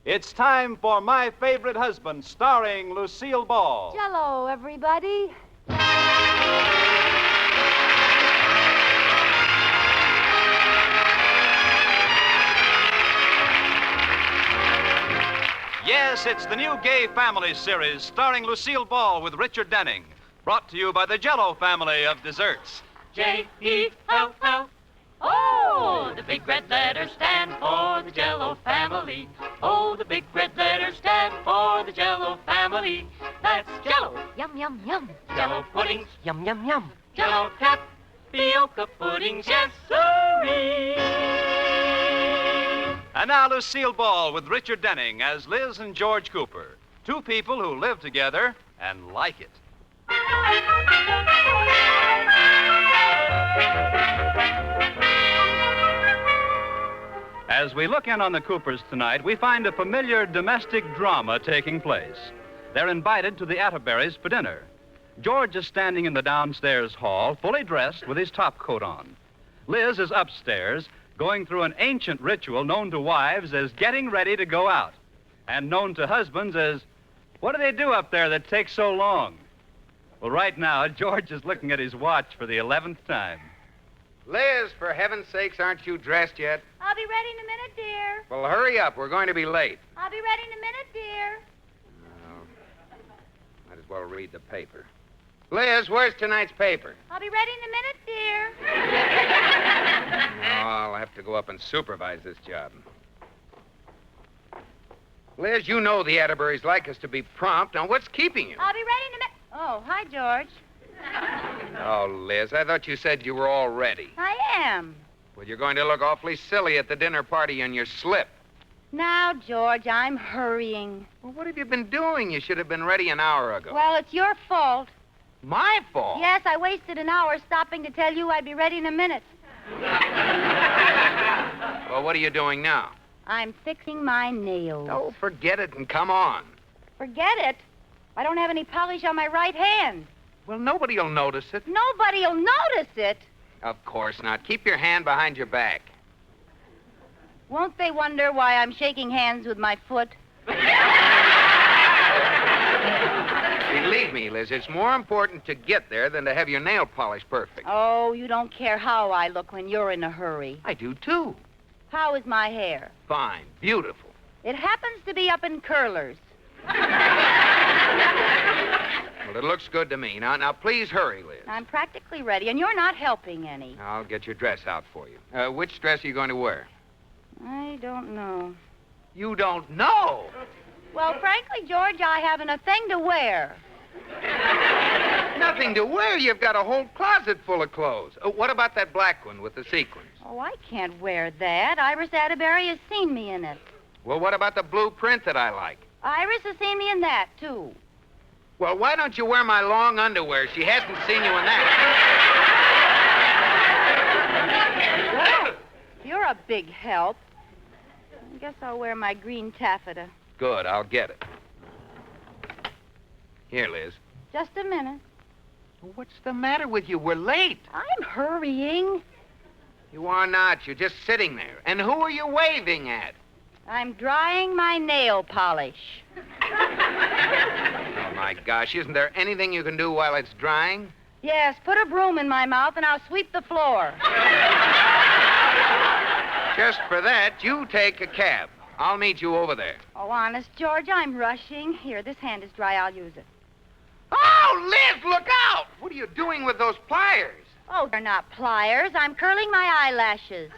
It's time for My Favorite Husband, starring Lucille Ball. Jell-O, everybody. Yes, it's the new Gay Family series starring Lucille Ball with Richard Denning. Brought to you by the Jell-O family of desserts. J-E-L-L. Oh, the big red letters stand for the Jell-O family. Oh, the big red letters stand for the Jell-O family. That's Jell-O. Yum, yum, yum. Jell-O puddings. Yum, yum, yum. Jell-O tapioca puddings. Yes, sirree. And now Lucille Ball with Richard Denning as Liz and George Cooper. Two people who live together and like it. As we look in on the Coopers tonight, we find a familiar domestic drama taking place. They're invited to the Atterburys for dinner. George is standing in the downstairs hall, fully dressed with his top coat on. Liz is upstairs, going through an ancient ritual known to wives as getting ready to go out, and known to husbands as, what do they do up there that takes so long? Well, right now, George is looking at his watch for the 11th time. Liz, for heaven's sakes, aren't you dressed yet? I'll be ready in a minute, dear. Well, hurry up. We're going to be late. I'll be ready in a minute, dear. Might as well read the paper. Liz, where's tonight's paper? I'll be ready in a minute, dear. Oh, I'll have to go up and supervise this job. Liz, you know the Atterburys like us to be prompt. Now, what's keeping you? I'll be ready in a minute. Oh, hi, George. Oh, Liz, I thought you said you were all ready. I am. Well, you're going to look awfully silly at the dinner party in your slip. Now, George, I'm hurrying. Well, what have you been doing? You should have been ready an hour ago. Well, it's your fault. My fault? Yes, I wasted an hour stopping to tell you I'd be ready in a minute. Well, what are you doing now? I'm fixing my nails. Oh, forget it and come on. Forget it. I don't have any polish on my right hand. Well, nobody will notice it. Nobody'll notice it. Of course not. Keep your hand behind your back. Won't they wonder why I'm shaking hands with my foot? Believe me, Liz, it's more important to get there than to have your nail polish perfect. Oh, you don't care how I look when you're in a hurry. I do, too. How is my hair? Fine. Beautiful. It happens to be up in curlers. Well, it looks good to me. Now, please hurry, Liz. I'm practically ready, and you're not helping any. I'll get your dress out for you. Which dress are you going to wear? I don't know. You don't know? Well, frankly, George, I haven't a thing to wear. Nothing to wear? You've got a whole closet full of clothes. What about that black one with the sequins? Oh, I can't wear that. Iris Atterbury has seen me in it. Well, what about the blue print that I like? Iris has seen me in that, too. Well, why don't you wear my long underwear? She hasn't seen you in that. Well, you're a big help. I guess I'll wear my green taffeta. Good, I'll get it. Here, Liz. Just a minute. What's the matter with you? We're late. I'm hurrying. You are not. You're just sitting there. And who are you waving at? I'm drying my nail polish. Oh, my gosh. Isn't there anything you can do while it's drying? Yes, put a broom in my mouth and I'll sweep the floor. Just for that, you take a cab. I'll meet you over there. Oh, honest, George, I'm rushing. Here, this hand is dry. I'll use it. Oh, Liz, look out! What are you doing with those pliers? Oh, they're not pliers. I'm curling my eyelashes.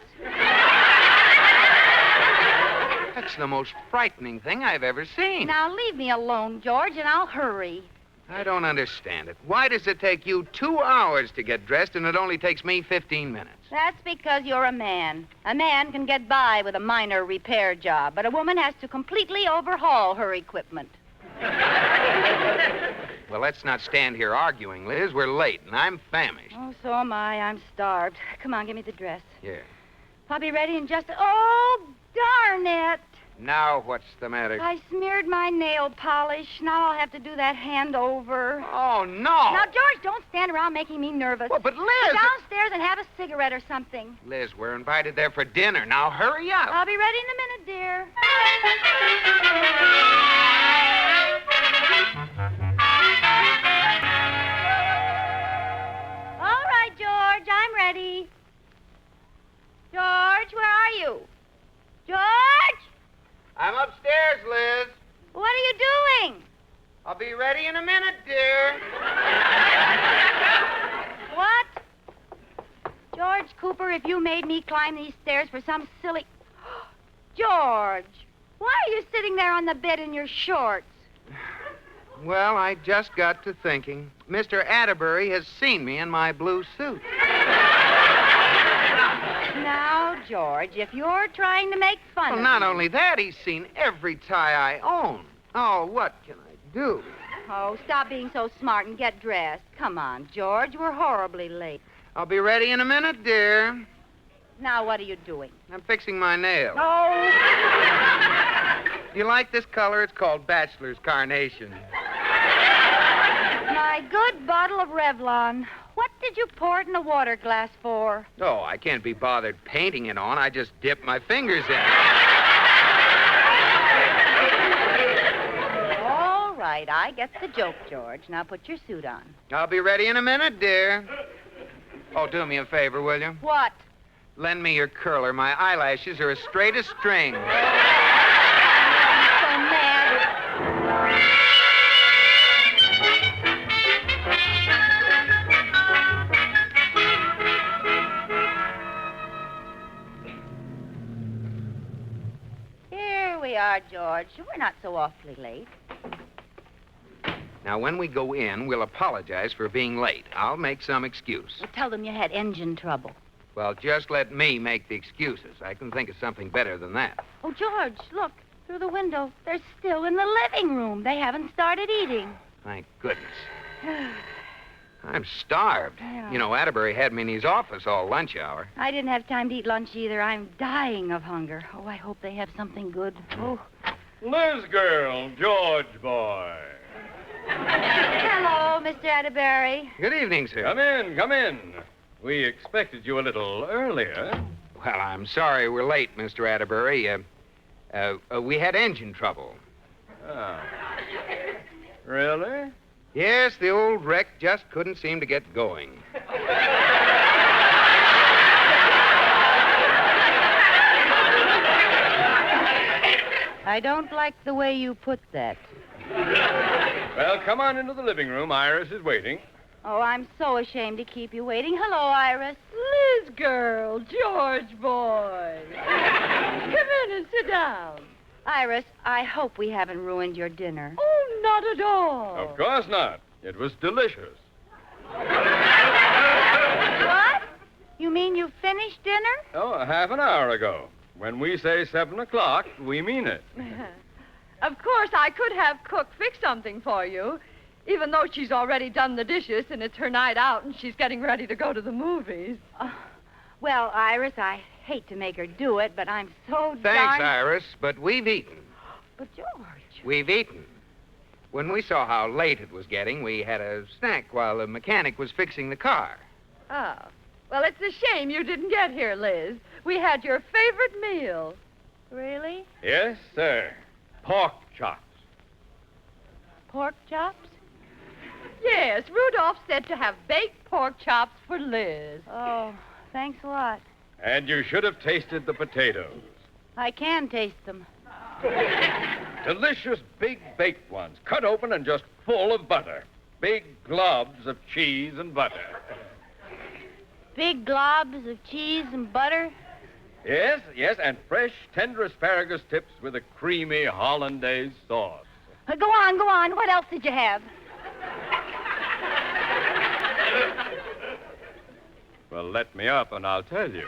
That's the most frightening thing I've ever seen. Now, leave me alone, George, and I'll hurry. I don't understand it. Why does it take you 2 hours to get dressed and it only takes me 15 minutes? That's because you're a man. A man can get by with a minor repair job, but a woman has to completely overhaul her equipment. Well, let's not stand here arguing, Liz. We're late, and I'm famished. Oh, so am I. I'm starved. Come on, give me the dress. Here. I'll be ready in just... Oh, darn it. Now what's the matter? I smeared my nail polish. Now I'll have to do that hand over. Oh, no. Now, George, don't stand around making me nervous. Well, but Liz... Go downstairs and have a cigarette or something. Liz, we're invited there for dinner. Now hurry up. I'll be ready in a minute, dear. I'll be ready in a minute, dear. What? George Cooper, if you made me climb these stairs for some silly... George, why are you sitting there on the bed in your shorts? Well, I just got to thinking. Mr. Atterbury has seen me in my blue suit. Now, George, if you're trying to make fun Well, of not me... only that, he's seen every tie I own. Oh, what can I do? Oh, stop being so smart and get dressed. Come on, George, we're horribly late. I'll be ready in a minute, dear. Now, what are you doing? I'm fixing my nails. Oh, You like this color? It's called Bachelor's Carnation. my good bottle of Revlon. What did you pour it in a water glass for? Oh, I can't be bothered painting it on. I just dip my fingers in. All right, I get the joke, George. Now put your suit on. I'll be ready in a minute, dear. Oh, do me a favor, will you? What? Lend me your curler. My eyelashes are as straight as string. I'm so mad. Here we are, George. We're not so awfully late. Now, when we go in, we'll apologize for being late. I'll make some excuse. Well, tell them you had engine trouble. Well, just let me make the excuses. I can think of something better than that. Oh, George, look. Through the window. They're still in the living room. They haven't started eating. Thank goodness. I'm starved. Yeah. You know, Atterbury had me in his office all lunch hour. I didn't have time to eat lunch either. I'm dying of hunger. Oh, I hope they have something good. Oh. Liz girl, George boy. Hello, Mr. Atterbury. Good evening, sir. Come in, come in. We expected you a little earlier. Well, I'm sorry we're late, Mr. Atterbury. We had engine trouble. Oh. Really? Yes, the old wreck just couldn't seem to get going. I don't like the way you put that. Well, come on into the living room. Iris is waiting. Oh, I'm so ashamed to keep you waiting. Hello, Iris. Liz girl, George boy. Come in and sit down. Iris, I hope we haven't ruined your dinner. Oh, not at all. Of course not. It was delicious. What? You mean you finished dinner? Oh, half an hour ago. When we say 7 o'clock, we mean it. Of course, I could have Cook fix something for you, even though she's already done the dishes and it's her night out and she's getting ready to go to the movies. Well, Iris, I hate to make her do it, but I'm so Thanks, darn... Iris, but we've eaten. But, George... We've eaten. When we saw how late it was getting, we had a snack while the mechanic was fixing the car. Oh. Well, it's a shame you didn't get here, Liz. We had your favorite meal. Really? Yes, sir. Pork chops. Pork chops? Yes, Rudolph said to have baked pork chops for Liz. Oh, thanks a lot. And you should have tasted the potatoes. I can taste them. Delicious big baked ones, cut open and just full of butter. Big globs of cheese and butter. Big globs of cheese and butter? Yes, yes, and fresh, tender asparagus tips with a creamy hollandaise sauce. Go on, go on. What else did you have? Well, let me up and I'll tell you.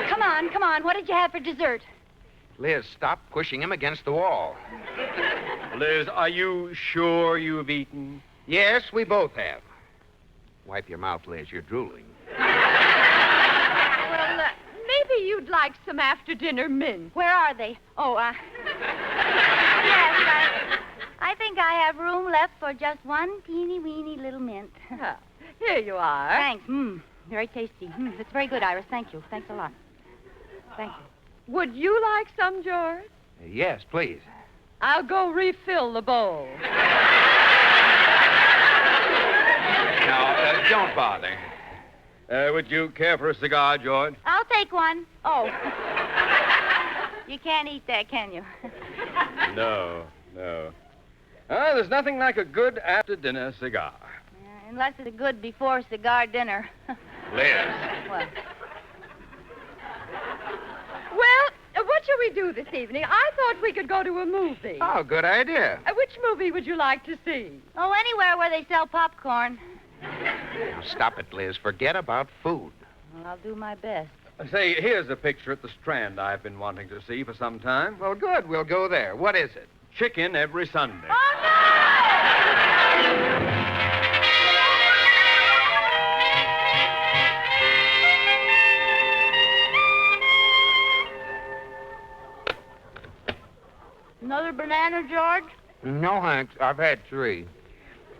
Come on. What did you have for dessert? Liz, stop pushing him against the wall. Liz, are you sure you've eaten? Yes, we both have. Wipe your mouth, Liz. You're drooling. Well, maybe you'd like some after-dinner mince. Where are they? Oh, yes, I think I have room left for just one teeny-weeny little mint. Here you are. Thanks. Very tasty. It's very good, Iris. Thank you. Thanks a lot. Thank you. Would you like some, George? Yes, please. I'll go refill the bowl. No, don't bother. Would you care for a cigar, George? I'll take one. Oh. You can't eat that, can you? No. There's nothing like a good after-dinner cigar. Unless it's a good before cigar dinner. Liz. What? Well, what shall we do this evening? I thought we could go to a movie. Oh, good idea. Which movie would you like to see? Oh, anywhere where they sell popcorn. Now, stop it, Liz. Forget about food. Well, I'll do my best. Say, here's a picture at the Strand I've been wanting to see for some time. Well, good. We'll go there. What is it? Chicken every Sunday. Another banana, George? No, thanks. I've had 3.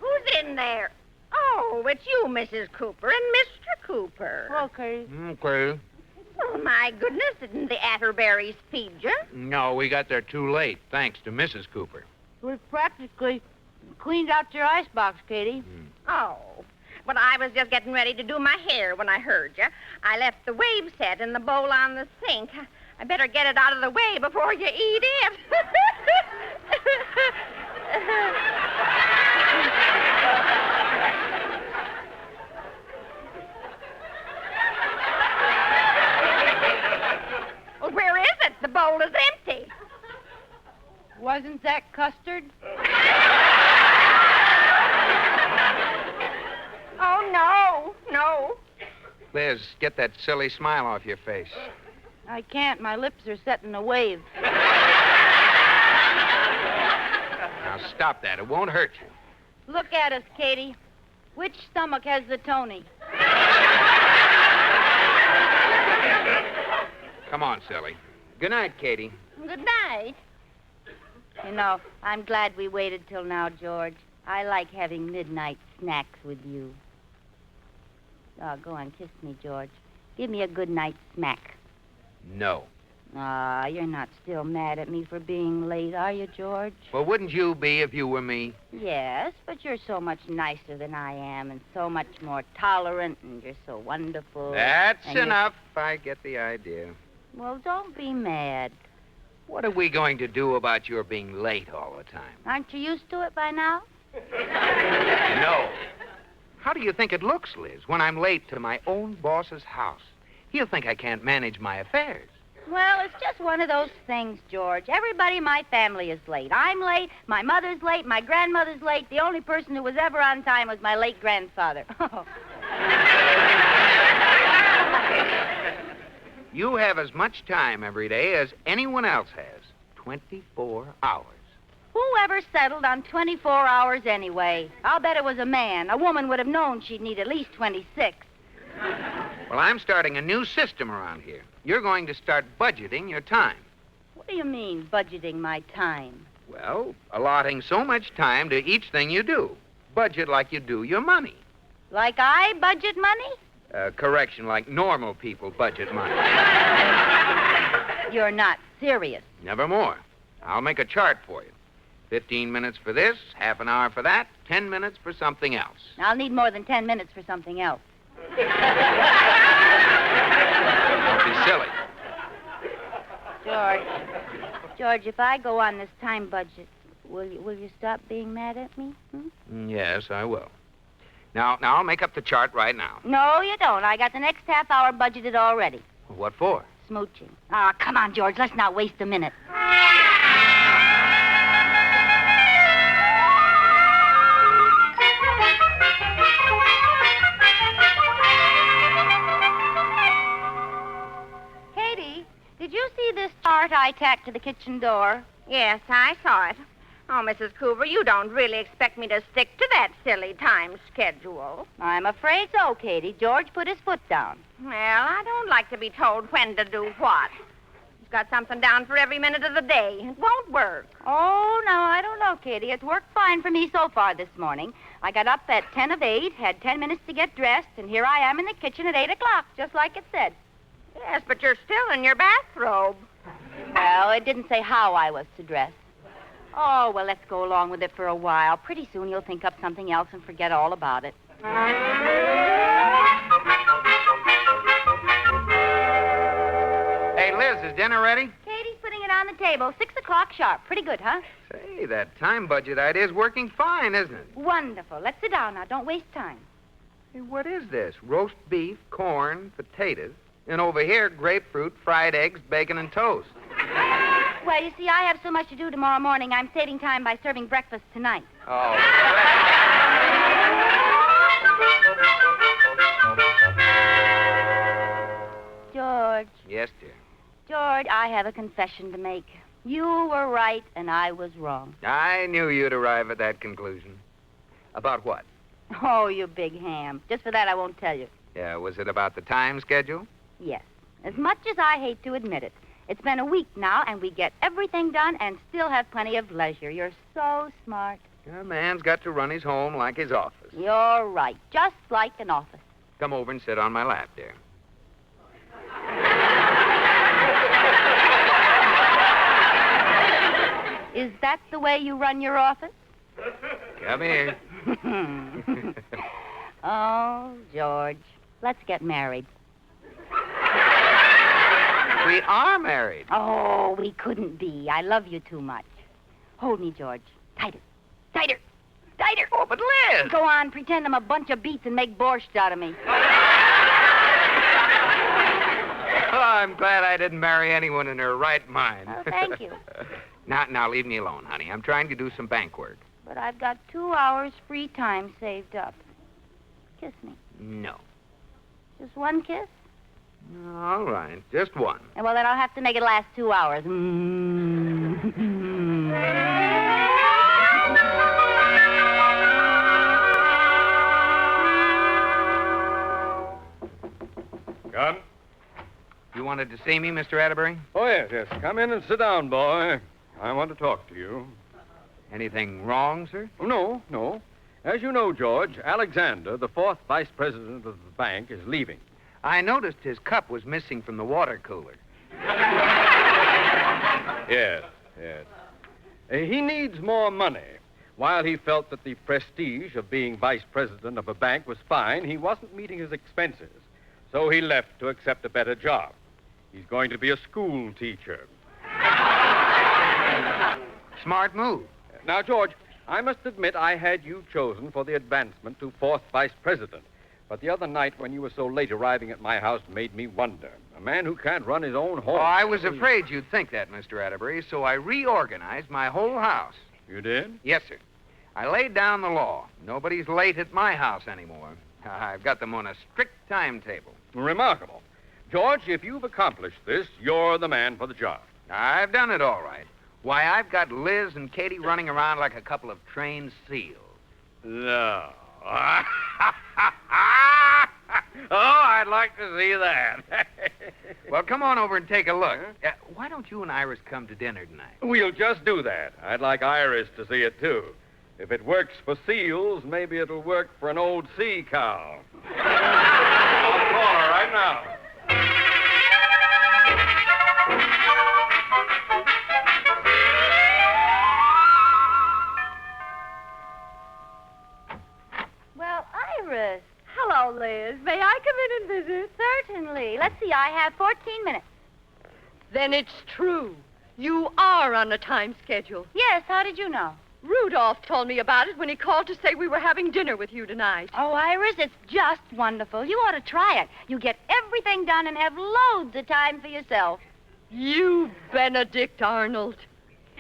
Who's in there? Oh, it's you, Mrs. Cooper, and Mr. Cooper. Okay. Okay. Oh, my goodness, didn't the Atterberries feed you? No, we got there too late, thanks to Mrs. Cooper. We've practically cleaned out your icebox, Katie. Oh, well, I was just getting ready to do my hair when I heard you. I left the wave set in the bowl on the sink. I better get it out of the way before you eat it. Well, where is it? The bowl is empty. Wasn't that custard? Oh, no. Liz, get that silly smile off your face. I can't. My lips are set in a wave. Now, stop that. It won't hurt you. Look at us, Katie. Which stomach has the Tony? Come on, silly. Good night, Katie. Good night. You know, I'm glad we waited till now, George. I like having midnight snacks with you. Oh, go on, kiss me, George. Give me a good night smack. No. Ah, you're not still mad at me for being late, are you, George? Well, wouldn't you be if you were me? Yes, but you're so much nicer than I am and so much more tolerant and you're so wonderful. That's and you're- enough. I get the idea. Well, don't be mad. What are we going to do about your being late all the time? Aren't you used to it by now? No. How do you think it looks, Liz, when I'm late to my own boss's house? He'll think I can't manage my affairs. Well, it's just one of those things, George. Everybody in my family is late. I'm late, my mother's late, my grandmother's late. The only person who was ever on time was my late grandfather. You have as much time every day as anyone else has. 24 hours. Whoever settled on 24 hours anyway? I'll bet it was a man. A woman would have known she'd need at least 26. Well, I'm starting a new system around here. You're going to start budgeting your time. What do you mean, budgeting my time? Well, allotting so much time to each thing you do. Budget like you do your money. Like I budget money? Correction, like normal people budget money. You're not serious. Nevermore. I'll make a chart for you. 15 minutes for this, half an hour for that, 10 minutes for something else. I'll need more than 10 minutes for something else. Don't be silly. George, if I go on this time budget, will you stop being mad at me? Yes, I will. Now, I'll make up the chart right now. No, you don't. I got the next half hour budgeted already. What for? Smooching. Ah, come on, George. Let's not waste a minute. Katie, did you see this chart I tacked to the kitchen door? Yes, I saw it. Oh, Mrs. Cooper, you don't really expect me to stick to that silly time schedule. I'm afraid so, Katie. George put his foot down. Well, I don't like to be told when to do what. He's got something down for every minute of the day. It won't work. Oh, no, I don't know, Katie. It's worked fine for me so far this morning. I got up at 10 of 8, had 10 minutes to get dressed, and here I am in the kitchen at 8 o'clock, just like it said. Yes, but you're still in your bathrobe. Well, it didn't say how I was to dress. Oh, well, let's go along with it for a while. Pretty soon you'll think up something else and forget all about it. Hey, Liz, is dinner ready? Katie's putting it it on the table. 6 o'clock sharp. Pretty good, huh? Say, that time budget idea is working fine, isn't it? Wonderful. Let's sit down now. Don't waste time. Hey, what is this? Roast beef, corn, potatoes, and over here, grapefruit, fried eggs, bacon, and toast. Well, you see, I have so much to do tomorrow morning. I'm saving time by serving breakfast tonight. Oh. George. Yes, dear. George, I have a confession to make. You were right, and I was wrong. I knew you'd arrive at that conclusion. About what? Oh, you big ham. Just for that, I won't tell you. Yeah, was it about the time schedule? Yes. As much as I hate to admit it, it's been a week now, and we get everything done and still have plenty of leisure. You're so smart. A man's got to run his home like his office. You're right. Just like an office. Come over and sit on my lap, dear. Is that the way you run your office? Come here. Oh, George, let's get married. We are married. Oh, we couldn't be. I love you too much. Hold me, George. Tighter. Tighter. Tighter. Oh, but Liz! Go on, pretend I'm a bunch of beets and make borscht out of me. Oh, I'm glad I didn't marry anyone in her right mind. Oh, thank you. Now, leave me alone, honey. I'm trying to do some bank work. But I've got 2 hours free time saved up. Kiss me. No. Just one kiss? All right, just one. Well, then I'll have to make it last 2 hours. Come. You wanted to see me, Mr. Atterbury? Oh, yes. Come in and sit down, boy. I want to talk to you. Anything wrong, sir? Oh, no. As you know, George, Alexander, the 4th vice president of the bank, is leaving. I noticed his cup was missing from the water cooler. Yes. He needs more money. While he felt that the prestige of being vice president of a bank was fine, he wasn't meeting his expenses. So he left to accept a better job. He's going to be a school teacher. Smart move. Now, George, I must admit I had you chosen for the advancement to 4th vice president. But the other night when you were so late arriving at my house made me wonder. A man who can't run his own home. Oh, I was afraid you'd think that, Mr. Atterbury, so I reorganized my whole house. You did? Yes, sir. I laid down the law. Nobody's late at my house anymore. I've got them on a strict timetable. Remarkable. George, if you've accomplished this, you're the man for the job. I've done it all right. Why, I've got Liz and Katie running around like a couple of trained seals. No. Oh, I'd like to see that. Well, come on over and take a look. Why don't you and Iris come to dinner tonight? We'll just do that. I'd like Iris to see it, too. If it works for seals, maybe it'll work for an old sea cow. I'll call her right now. Well, Iris. Hello, Liz. May I come in and visit? Certainly. Let's see, I have 14 minutes. Then it's true. You are on a time schedule. Yes, how did you know? Rudolph told me about it when he called to say we were having dinner with you tonight. Oh, Iris, it's just wonderful. You ought to try it. You get everything done and have loads of time for yourself. You, Benedict Arnold.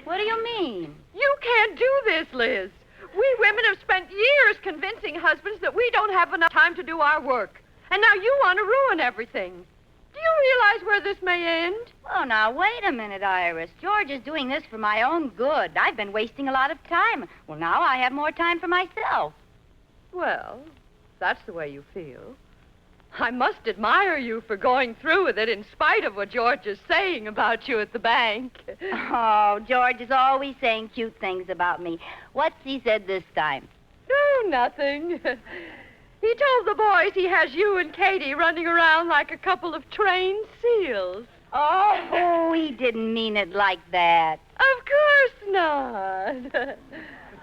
What do you mean? You can't do this, Liz. We women have spent years convincing husbands that we don't have enough time to do our work. And now you want to ruin everything. Do you realize where this may end? Oh, now, wait a minute, Iris. George is doing this for my own good. I've been wasting a lot of time. Well, now I have more time for myself. Well, if that's the way you feel. I must admire you for going through with it in spite of what George is saying about you at the bank. Oh, George is always saying cute things about me. What's he said this time? Oh, nothing. He told the boys he has you and Katie running around like a couple of trained seals. Oh, he didn't mean it like that. Of course not.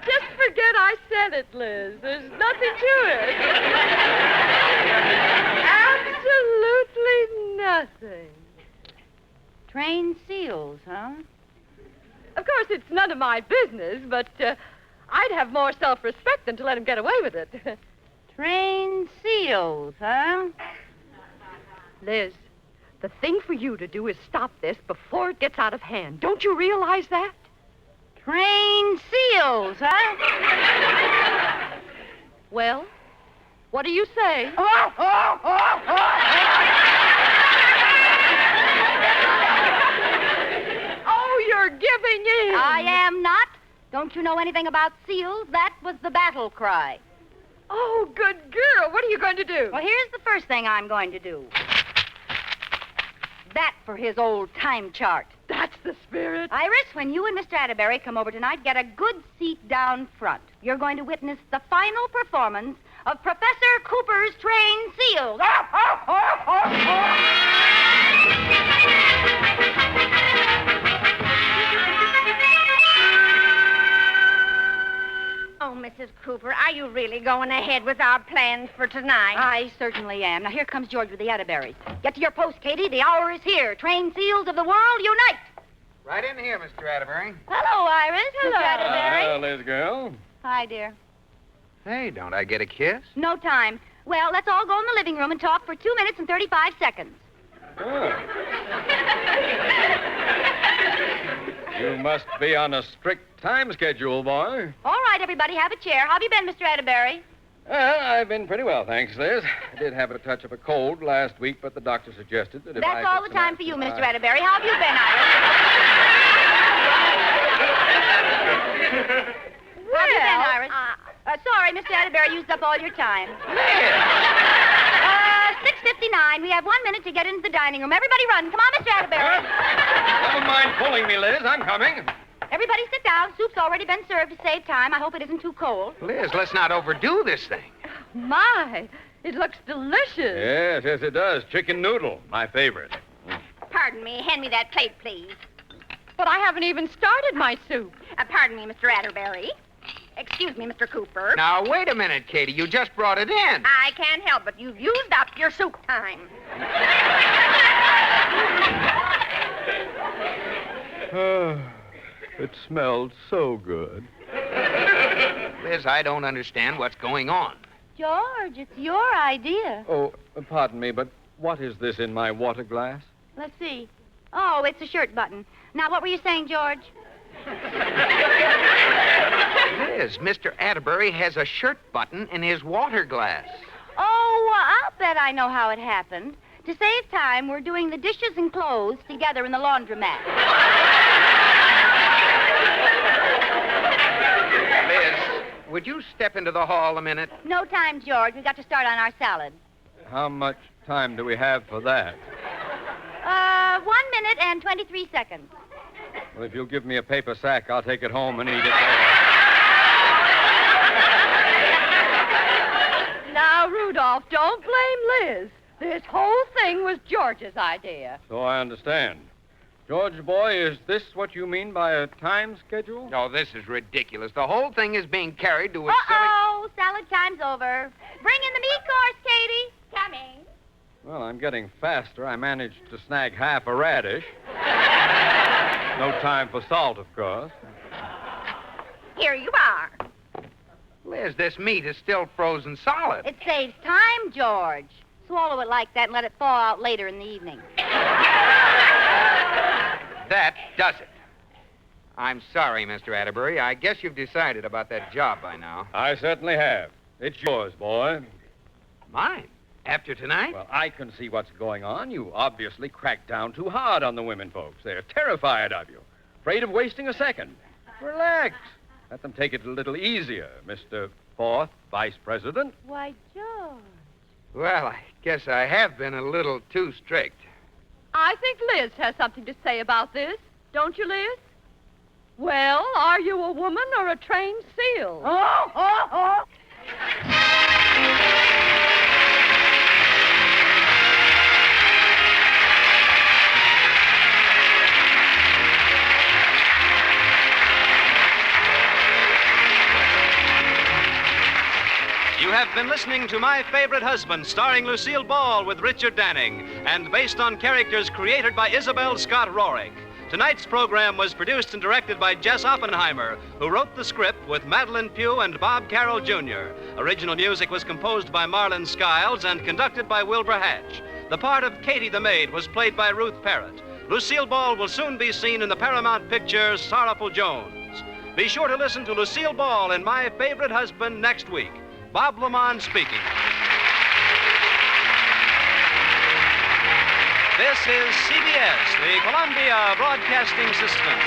Just forget I said it, Liz. There's nothing to it. Absolutely nothing. Trained seals, huh? course, it's none of my business, but I'd have more self-respect than to let him get away with it. Trained seals, huh? Liz, the thing for you to do is stop this before it gets out of hand. Don't you realize that? Trained seals, huh? Well, what do you say? Oh, you're giving in. I am not. Don't you know anything about seals? That was the battle cry. Oh, good girl. What are you going to do? Well, here's the first thing I'm going to do. That for his old time chart. That's the spirit. Iris, when you and Mr. Atterbury come over tonight, get a good seat down front. You're going to witness the final performance of Professor Cooper's trained seals. Oh, Mrs. Cooper, are you really going ahead with our plans for tonight? I certainly am. Now, here comes George with the Atterburys. Get to your post, Katie. The hour is here. Trained seals of the world, unite! Right in here, Mr. Atterbury. Hello, Iris. Hello. Mr. Atterbury. Hello, Liz girl. Hi, dear. Hey, don't I get a kiss? No time. Well, let's all go in the living room and talk for 2 minutes and 35 seconds. Oh. You must be on a strict time schedule, boy. All right, everybody, have a chair. How have you been, Mr. Atterbury? I've been pretty well, thanks, Liz. I did have a touch of a cold last week, but the doctor suggested that if I That's all the took time some for you, aspirin, Mr. Atterbury. How have you been, Iris? How have you been, Iris? Sorry, Mr. Atterbury used up all your time. 6:59. We have 1 minute to get into the dining room. Everybody run. Come on, Mr. Atterbury. Never mind pulling me, Liz. I'm coming. Everybody sit down. Soup's already been served to save time. I hope it isn't too cold. Liz, let's not overdo this thing. My, it looks delicious. Yes, it does. Chicken noodle, my favorite. Pardon me. Hand me that plate, please. But I haven't even started my soup. Pardon me, Mr. Atterbury. Excuse me, Mr. Cooper. Now, wait a minute, Katie. You just brought it in. I can't help it. You've used up your soup time. It smelled so good. Liz, I don't understand what's going on. George, it's your idea. Oh, pardon me, but what is this in my water glass? Let's see. Oh, it's a shirt button. Now, what were you saying, George? Liz, Mr. Atterbury has a shirt button in his water glass. Oh, I'll bet I know how it happened. To save time, we're doing the dishes and clothes together in the laundromat. Liz, would you step into the hall a minute? No time, George. We've got to start on our salad. How much time do we have for that? 1 minute and 23 seconds. Well, if you'll give me a paper sack, I'll take it home and eat it. Now, Rudolph, don't blame Liz. This whole thing was George's idea. So I understand. George, boy, is this what you mean by a time schedule? No, this is ridiculous. The whole thing is being carried to a Uh-oh, salad time's over. Bring in the meat course, Katie. Coming. Well, I'm getting faster. I managed to snag half a radish. No time for salt, of course. Here you are. Liz, this meat is still frozen solid. It saves time, George. Swallow it like that and let it thaw out later in the evening. That does it. I'm sorry, Mr. Atterbury. I guess you've decided about that job by now. I certainly have. It's yours, boy. Mine? After tonight? Well, I can see what's going on. You obviously cracked down too hard on the women folks. They're terrified of you, afraid of wasting a second. Relax. Let them take it a little easier, Mr. Fourth Vice President. Why, George. Well, I guess I have been a little too strict. I think Liz has something to say about this. Don't you, Liz? Well, are you a woman or a trained seal? You have been listening to My Favorite Husband, starring Lucille Ball with Richard Danning, and based on characters created by Isabel Scott Rorick. Tonight's program was produced and directed by Jess Oppenheimer, who wrote the script with Madeline Pugh and Bob Carroll, Jr. Original music was composed by Marlon Skiles and conducted by Wilbur Hatch. The part of Katie the Maid was played by Ruth Parrott. Lucille Ball will soon be seen in the Paramount picture Sorrowful Jones. Be sure to listen to Lucille Ball in My Favorite Husband next week. Bob Lamont speaking. This is CBS, the Columbia Broadcasting System.